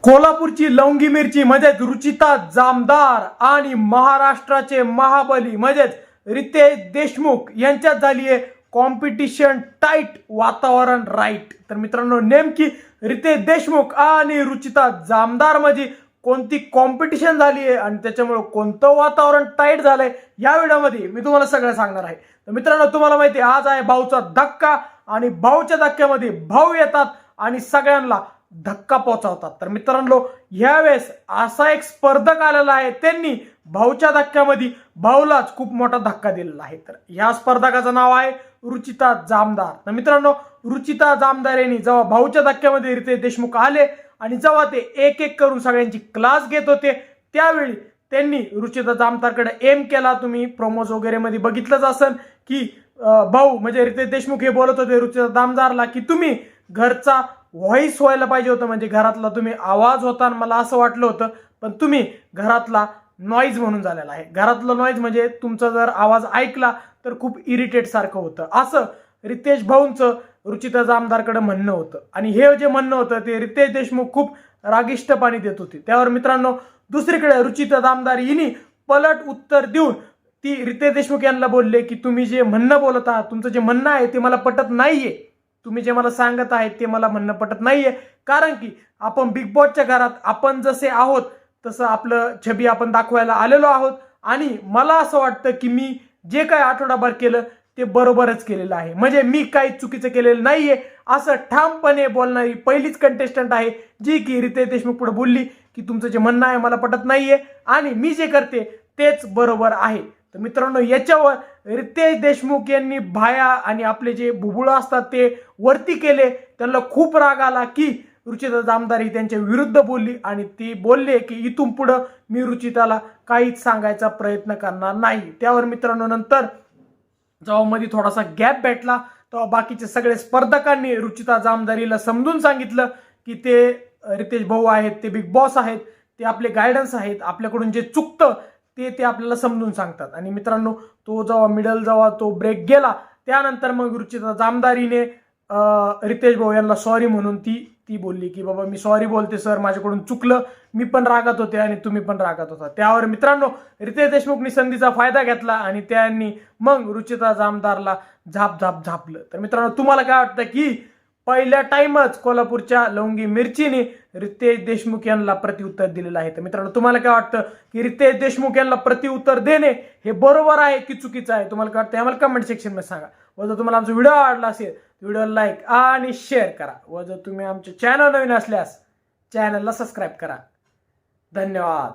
कोल्हापूरची लवंगी मिरची म्हणजेच रुचिता जामदार आणि महाराष्ट्राचे महाबली म्हणजेच रितेश देशमुख यांच्यात झाली आहे कॉम्पिटिशन टाईट, वातावरण राईट। तर मित्रांनो, नेमकी रितेश देशमुख आणि रुचिता जामदार मध्ये कोणती कॉम्पिटिशन झाली आहे आणि त्याच्यामुळे कोणतं वातावरण टाईट झालंय या व्हिडिओमध्ये मी तुम्हाला सगळं सांगणार आहे। तर मित्रांनो, तुम्हाला माहिती आहे आज आहे भाऊचा धक्का आणि भाऊच्या धक्क्यामध्ये भाऊ येतात आणि सगळ्यांना धक्का पोहोचवतात। तर मित्रांनो, यावेळेस असा एक स्पर्धक आलेला आहे, त्यांनी भाऊच्या धक्क्यामध्ये भाऊलाच खूप मोठा धक्का दिलेला आहे। तर या स्पर्धकाचं नाव आहे रुचिता जामदार। तर मित्रांनो, रुचिता जामदार यांनी जेव्हा भाऊच्या धक्क्यामध्ये रितेश देशमुख आले आणि जेव्हा ते एक एक करून सगळ्यांची क्लास घेत होते त्यावेळी त्यांनी रुचिता जामदारकडे एम केला। तुम्ही प्रोमोज वगैरे मध्ये बघितलंच असेल की भाऊ म्हणजे रितेश देशमुख हे बोलत होते रुचिता जामदारला की तुम्ही घरचा व्हॉइस व्हायला पाहिजे होतं, म्हणजे घरातला तुम्ही आवाज होता आणि मला असं वाटलं होतं, पण तुम्ही घरातला नॉईज म्हणून झालेला आहे। घरातला नॉईज म्हणजे तुमचा जर आवाज ऐकला तर खूप इरिटेट सारखं होतं, असं रितेश भाऊंचं रुचिता जामदारकडे म्हणणं होतं। आणि हे जे म्हणणं होतं ते रितेश देशमुख खूप रागिष्टपणे देत होते। त्यावर मित्रांनो, दुसरीकडे रुचिता जामदार हिनी पलट उत्तर देऊन ती रितेश देशमुख यांना बोलले की तुम्ही जे म्हणणं बोलत आहात, तुमचं जे म्हणणं आहे ते मला पटत नाहीये, तुम्ही जे मला सांगत आहेत ते मला म्हणणं पटत नाहीये, कारण की आपण बिग बॉसच्या घरात आपण जसे आहोत तसं आपलं छबी आपण दाखवायला आलेलो आहोत आणि मला असं वाटतं की मी जे काही आठवडाभर केलं ते बरोबरच केलेलं आहे, म्हणजे मी काही चुकीचं केलेलं नाहीये, असं ठामपणे बोलणारी पहिलीच कंटेस्टंट आहे जी की रितेश देशमुख पुढे बोलली की तुमचं जे म्हणणं आहे मला पटत नाहीये आणि मी जे करते तेच बरोबर आहे। तर मित्रांनो, याच्यावर रितेश देशमुख यांनी भाया आणि आपले जे बुबुळं असतात ते वरती केले। त्यांना खूप राग आला की रुचिता जामदार ही त्यांच्या विरुद्ध बोलली आणि ती बोलले की इथून पुढं मी रुचिताला काहीच सांगायचा प्रयत्न करणार नाही। त्यावर मित्रांनो, नंतर जेव्हा मध्ये थोडासा गॅप भेटला तेव्हा बाकीचे सगळे स्पर्धकांनी रुचिता जामदारीला समजून सांगितलं की ते रितेश भाऊ आहेत, ते बिग बॉस आहेत, ते आपले गायडन्स आहेत, आपल्याकडून जे चुकतं ते आपल्याला समजून सांगतात। आणि मित्रांनो, तो जेव्हा तो ब्रेक गेला त्यानंतर मग रुचिता जामदारीने रितेश भाऊ यांना सॉरी म्हणून ती बोलली की बाबा मी सॉरी बोलते सर, माझ्याकडून चुकलं, मी पण रागात होते आणि तुम्ही पण रागात होता। त्यावर मित्रांनो, रितेश देशमुखनी संधीचा फायदा घेतला आणि त्यांनी मग रुचिता जामदारला झापलं। तर मित्रांनो, तुम्हाला काय वाटतं की पहिल्या टाइमच कोल्हापूरच्या लवंगी मिरचीने रितेश देशमुख यांना प्रतिउत्तर दिलेलं आहे? तर मित्रांनो, तुम्हाला काय वाटतं की रितेश देशमुख यांना प्रतिउत्तर देणे हे बरोबर आहे की चुकीचं आहे? तुम्हाला काय वाटतं आम्हाला कमेंट सेक्शन मध्ये सांगा। व जर तुम्हाला आमचा व्हिडिओ आवडला असेल व्हिडिओला लाईक आणि शेअर करा व जर तुम्ही आमचे चॅनल नवीन असल्यास चॅनलला सबस्क्राईब करा। धन्यवाद।